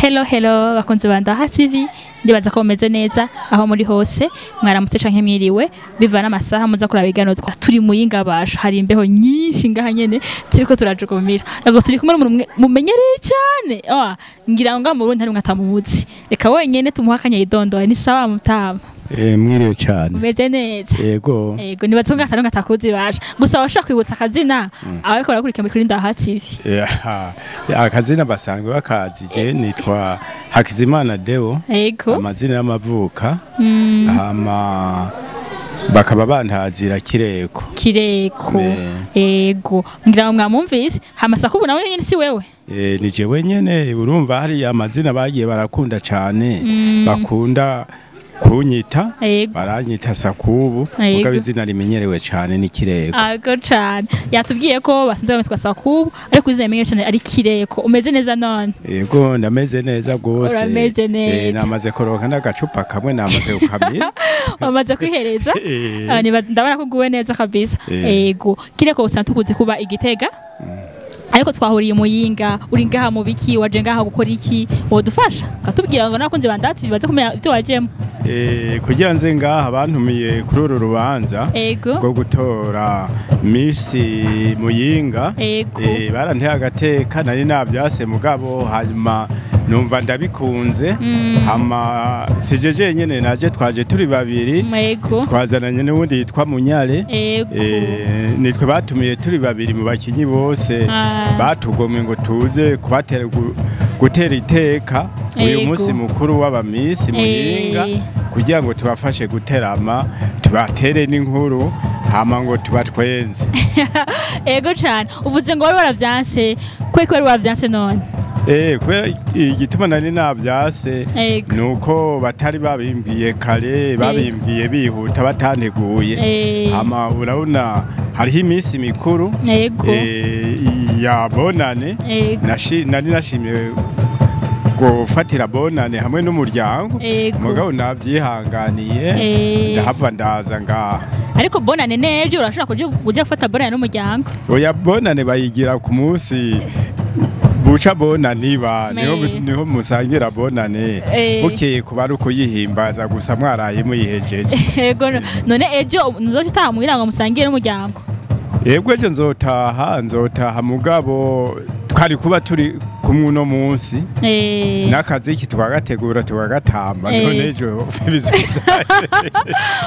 Hello bakunze bandaha TV ndibaza ko meze neza aho muri hose mwaramutse canke mwiriwe biva n'amasaha muza kuraba igano turi muyinga basha hari imbeho nyinshi ngaha nyene turiko turajugumira nago turi kumwe mumenyereye cyane ngira ngo ngamu Burundi hari mwatamuzi reka wenyene tumuhakanya idondoye ni sawa mutama mwiriwe cyane umeze neza yego nibaza ngo atari ngatakuzi basha gusa washaka kwibutsa akazina ariko barakurikira kuri ndaha TV akazina basanzwe bakazije nitwa Hakizimana Deo amazina y'amavuka hama bakaba bantazira Kireko yego ngira ngo mwamumvise hamasa kubu nawe nyene si wewe ni jewe nyene urumva hari amazina bagiye barakunda cyane bakunda kunyita baranyita Sakubu uko bizina rimenyerewe cyane ni Kireko ago cyane yatubwiye ko basinze bamitwa Sakubu ariko izina rimenyerewe cyane ari Kireko umeze neza none yego ndameze neza gose urameze neza namaze koronka n'agacupa kamwe namaze gukamira wamaze kwihereza ndabona ko guwe neza kabisa yego Kireko usantukuzi kuba igitega ariko twahuriye muyinga uri ngaha mu biki waje ngaha gukora iki wodufasha katubwira ngo nakunze bandati bibaze kumenya ivyo wajemo kugira nze ngaha bantumiye kuri uru rubanza rwo gutora Miss Muyinga baranteye agateka nari navyase mugabo hanyuma numva ndabikunze hama sijeje nyene naje twaje turi babiri twazananye n'ubundi yitwa Munyare nitwe batumiye turi babiri mu bakinyi bose batugomwe ngo tuze kubatera gutera iteka uyu munsi mukuru w'aba Miss Muyinga kugira ngo tubafashe guterama tubatere n'inkuru hama ngo tubatwenze ego cyane uvuze ngo wari waravyanse kweko wari waravyanse none kubera igituma nari navyase nuko batari babimbwiye kare babimbwiye bihuta batanteguye hama urabona hariho iminsi mikuru ya bonane nari nashimye gufatira bonane hamwe n'umuryango mugabo navyihanganiye ndahava ndaza ngaha ariko bonane nejo urashobora kuja gufata bonane n'umuryango oya bonane bayigira ku munsi buca bonane niho musangira bonane bukeye kuba ari uko yihimbaza gusa mwaraye muyihejeje yego none ejo nzoca utaha mugira ngo musangire n'umuryango yego ejo nzotaha mugabo twari kuba turi kumwe uno munsi n'akazi iki twagategura tugagatamba none ejo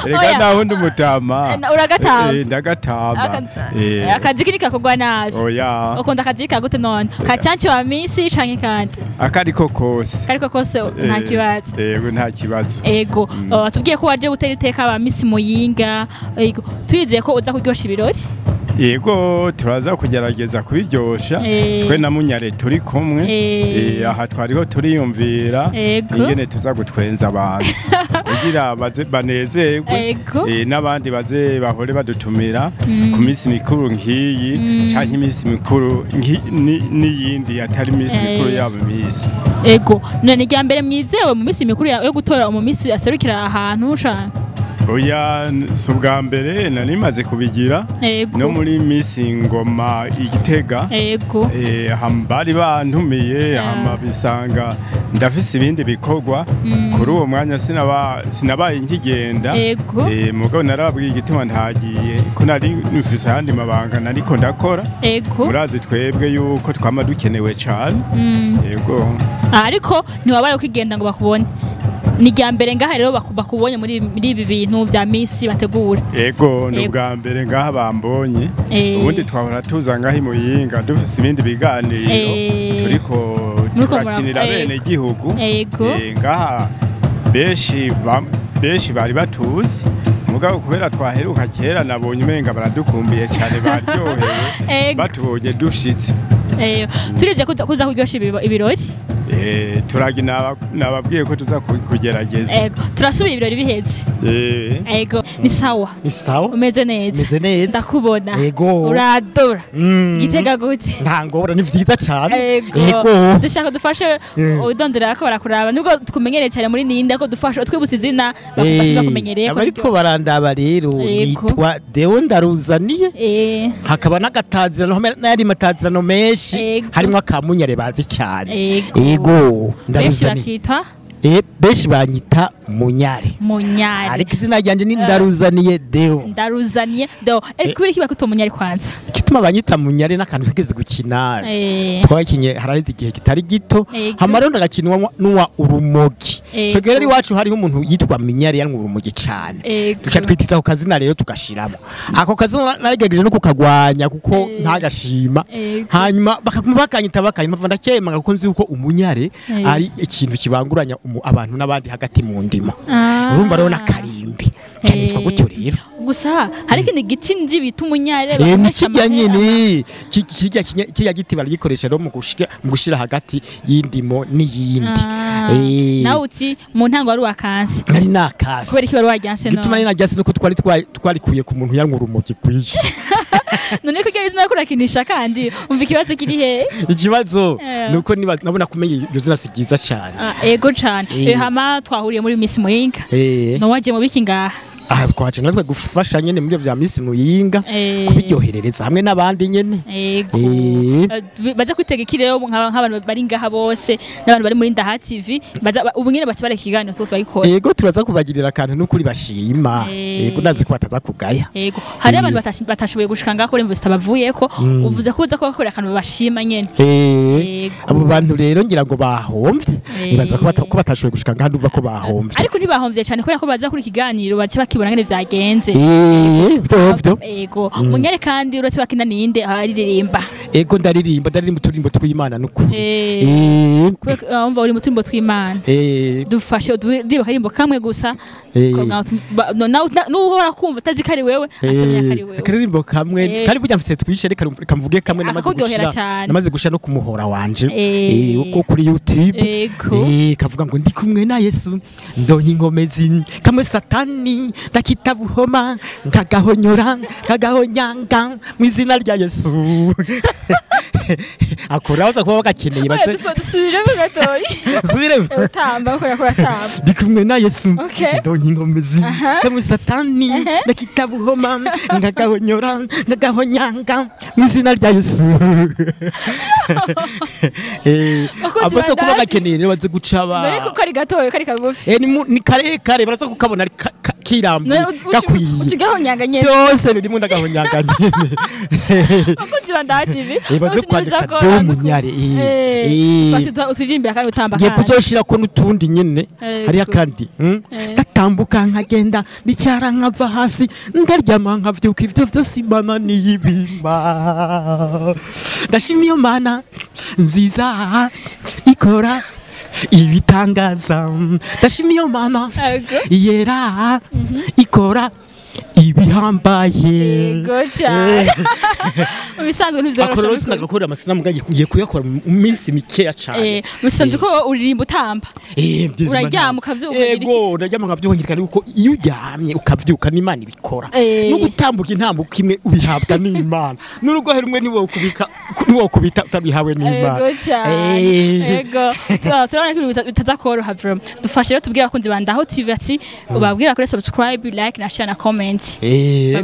rega naho ndumutama uragatamba ndagatamba akazi kiri kakogwa nabi oya ukunda akazi kagute none kacyanci wa Miss canke kandi akariko kose nta kibazo yego nta kibazo yego tubwiye ko waje gutera iteka aba Miss Muyinga yego twizeye ko uza kuryosha ibirori yego turaza kugerageza kubiryosha twe na Munyare turi kumwe aha twariho turiyumvira ingene tuza gutwenza abantu kugira banezerwe n'abandi baze bahore badutumira ku minsi mikuru nk'iyi canke iminsi mikuru n'iyindi atari iminsi mikuru yabo Miss yego none rya mbere mwizewe mu minsi mikuru yo gutora mu minsi aserukira ahantu ushaka oya subwa mbere nari maze kubigira no muri Miss Ngoma igitega bari bantumiye hama bisanga ndafise ibindi bikorwa kuri uwo mwanya sinabaye nkigenda mugabo narababwiye igituma ntagiye ko nari nufise ahandi mabanga nariko ndakora murazi twebwe yuko twama dukenewe cyane yego ariko ntiwabaye ukigenda ngo bakubone ni rya mbere ngaha rero bakubonye muri ibi bintu vya Miss bategura yego ni bwa mbere ngaha bambonye ubundi twahora tuza ngaha Muyinga dufise ibindi biganiro turiko turakinira bene gihugu ngaha beshi bari batuzi mugabo kubera twaheruka kera nabonye umenga baradukumbiye cyane baryohewe batubonye dushitse turize kuza kuryosha ibirori turagi nababwiye ko tuza kugerageza turasubira ibirori biheze ni sawa umeze neza ndakubona uradora gitega gute ntangora ni vyiza cyane dushaka dufashe udondera ko barakuraba nubwo tukumenyereye cyane muri ninde ko dufashe twibutse izina bakufasha kumenyereye ariko barandaba rero nitwa Deo ndaruzaniye hakaba n'agatazirano n'ayandi matazirano menshi harimo akamunyare bazi cyane ego ndaruzaniye benshi banyita munyare ariko izina ryanje ni ndaruzaniye deo kubera kiba kuto munyare kwanza kituma banyita munyare n'akantu tugeze gukina twakinye haraheze igihe kitari gito hamaro ndagakinwa n'uwa urumogi so gero ari wacu hariho umuntu yitwa munyare yanwa urumogi cyane duca twitiza ku kazina rero tugashiramo ako kazina narigejeje no kukagwanya kuko ntagashima hanyuma bakanyita bakanyuma ndakema kuko nzi uko umunyare ari ikintu kibanguranya abantu n'abandi hagati mu ndimo urumva rero nakarimbi cyane gutyo rero gusa hari ikindi giti nzi bita umunyare kijya nyine kijya giti baragikoresha rero mu gushira hagati y'indimo n'iyindi nawe uti mu ntango wari wakanse nari nakase kubera iki wari wajyanse no gituma nari najyanse nuko twari kuye ku muntu yanwa urumogi kwishi none ko cyari nakurakinisha kandi umva ikibazo kiri he ikibazo nuko nabona kumenya iyo zina sigiza cyane ego cyane hama twahuriye muri Miss MUYINGA no waje mu biki ngaha twaje natwe gufasha nyene muri bya Miss MUYINGA kubiryoherereza hamwe n'abandi nyene baza kwitega ikirero nk'abantu bari ngaha bose n'abantu bari muri Ndaha TV ubu nyene bace bareka ikiganiro twose bayikora yego turaza kubagirira akantu n'ukuri bashima yego nazi ko bataza kugaya yego hari abantu batashoboye gushika ngaho kuri imvista bavuyeko uvuze ko uza kubakorera akantu bashima nyene abo bantu rero ngira ngo bahomvye nibaza ko batashoboye gushika ngaho ndumva ko bahomvye ariko ntibahomvye cyane kubera ko baza kuri ikiganiro bace ngene vyagenze ego munyare kandi uretse bakina ninde aririmba ego ndaririmba uturimbo tw'Imana n'ukuri umva uri mu turimbo tw'Imana dufashe uririmba karimbo kamwe gusa nuhora kumva utazi kari wewe acamenya kari wewe karimbo kamwe kari burya mfise twishe reka kamvuge kamwe namaze gusha no kumuhora wanje uko kuri YouTube kavuga ngo ndi kumwe na Yesu ndonye inkomezi kamwe satani ndakitabuhoma nkagahonyora nkagahonyanga mu izina rya Yesu akora uza kuba bagakeneye baze dusubiremo gatoyi subiremo utamba ko yakora tamba ndi kumwe na Yesu ndonye inkomezi kamwe satani ndakitabuhoma nkagahonyora nkagahonyanga mu izina rya Yesu abaza kuba bagakeneye rero baze gucaba ariko kari gatoyi kari kagufi ni kare baraza kukabona kirambi gakwiye ukigahonyanga nyene byose birimo ndagahonyanga nyene akozi Ndaha TV baze kwandika do munyare bashita uturirimba kandi utamba kandi ngiye kuzoshira ko nutundi nyene hari akandi gatambuka nkagenda bicara nkava hasi ndaryama nkavyuka ivyo byose Imana niyibimba ndashimiye Imana nziza ikora ibitangaza ndashimiye Imana yera ikora ibihambaye gocha bisanzwe ntivyarosha sinagakora amasina mugaye kugiye kuyakora mu minsi mikeya cyane bisanzwe ko uririmba utamba uraryama ukavyuka yego ndaryama nkavyuka ngirikana uko iyo uryamye ukavyuka n'Imana ibikora no gutambuka intambuka imwe ubihabwa n'Imana n'urugo rumwe niwo kubita utabihawe n'Imana yego turabona ko bitazakoroha vraiment dufashe rero tubwira abakunzi ba Ndaha TV ati ubabwira kuri subscribe like na share na comment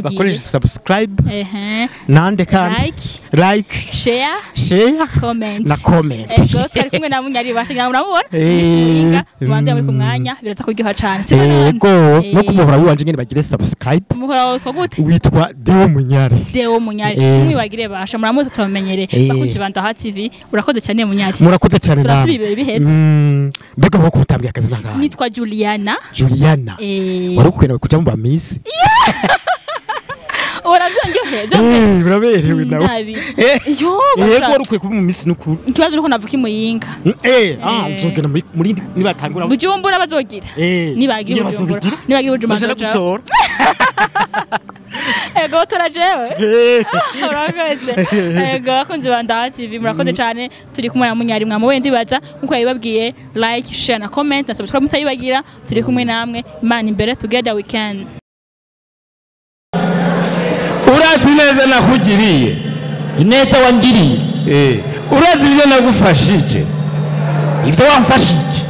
bakoresha subscribe nande kandi like share comment na comment ego twari kumwe na munyari bashinga murabona MUYINGA bande muri kumwanya biraza kuryoha cyane ego no kumuhora wiwanje ngene bagire subscribe umuhora witwa gute witwa Deo Munyare mwibagire basha muramuze tumenyere bakunzi ba Ndaha TV urakoze cyane munyari murakoze cyane nawe turasubira bihetse mbega ho kutambya akazi nanga nitwa Juliana warukwena kuja mu ba Miss urabyongeje uraberewe nawe yego warukwiye kuba mu Miss n'ukuri ikibazo nuko navuka imuyinga nzogena muri nibatangura bujumbura bazogira nibagira bujumbura ego turajewe urakoze ego akunzi ba Ndaha TV murakoze cyane turi kumwe na munyari mwamuwe ndibaza nkuko yabibabwiye like share na comment na subscribe mutayibagira turi kumwe namwe Imana imbere together we can urazi neza nakugiriye ineza wangiriye urazi ibyo nagufashije ibyo wamfashije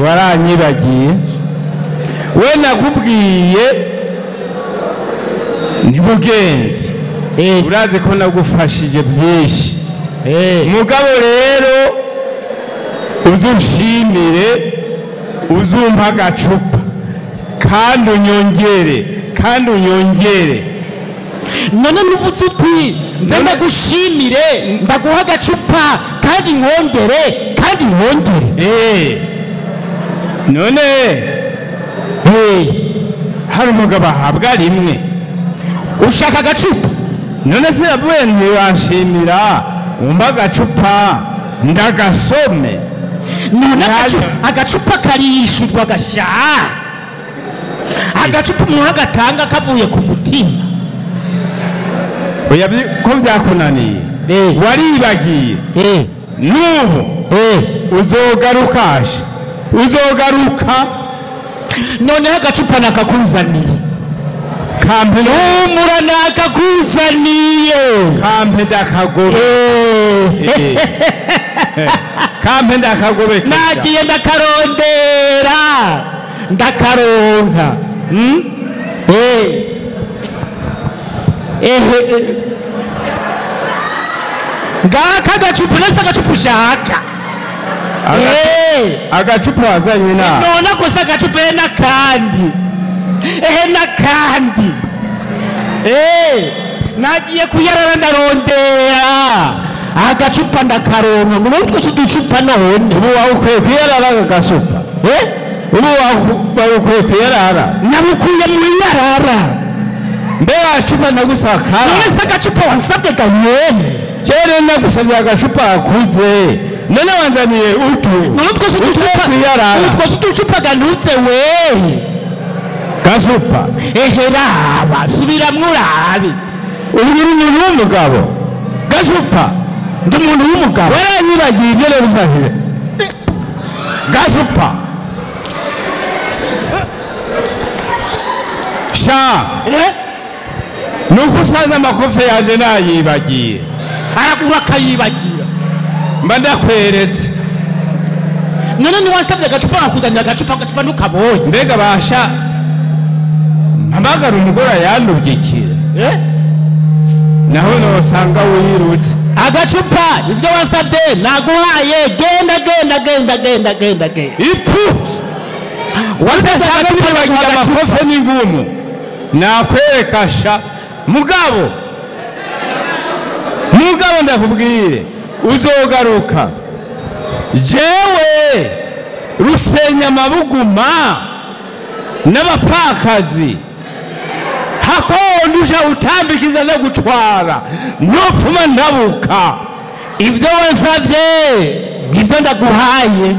waranyibagiye we nakubwiye ntibugenze urazi ko nagufashije byinshi mugabo rero uzushimire uzumpa agacupa kandi unyongere none nuvuze uti nze ndagushimire ndaguha agacupa kandi nkongere none hari umugabo ahabwa rimwe ushaka agacupa none sinavuye ntiwanshimira umpa agacupa ndagasome none agacupa karishurwa gasha agacupa umuntu agatanga kavuye ku mutima oya ko byakunaniye waribagiye n'ubu uzogaruka noneho agacupa nakakuzaniye kampe humura nakakuzaniye kampe ndakagobe nagiye ndakaronka ngaka agacupa nasa agacupa ushaka agacupa wazanye none akoze agacupa n'akandi nagiye kuyarara ndarondera agacupa ndakaronka ngo utwo tuducupa none ubu ukwiye kuyarara agasupa ubu ukwiye kuyarara nabukuye mu yarara mbe agacupa ndagusakara none se agacupa wasabye ganyene kere ndagusabye agacupa akuze none wanzaniye utwo tuducupa ganutse gasupa raba subiramwo urabe ubu uri umuntu w'umugabo gasupa ndi umuntu w'umugabo waranyibagiye ibyo rero uzahire gasupa sha nuko usanze amakofe yanjye nayibagiye aragura akayibagira mba ndakweretse none niwasabye agacupa akuzanira agacupa ntukabonye mbega basha mpamagara umugore yandugikira naho nosanga wirutse agacupa ibyo wasabye naguhaye genda ipfu wasabye agacupa bagira amakofe n'ingumu nakwereka sha mugabo ndakubwire uzogaruka jewe rusenya amabuguma n'abapfakazi hakondusha utambikiza no gutwara nopfuma ndabuka ibyo wasabye ibyo ndaguhaye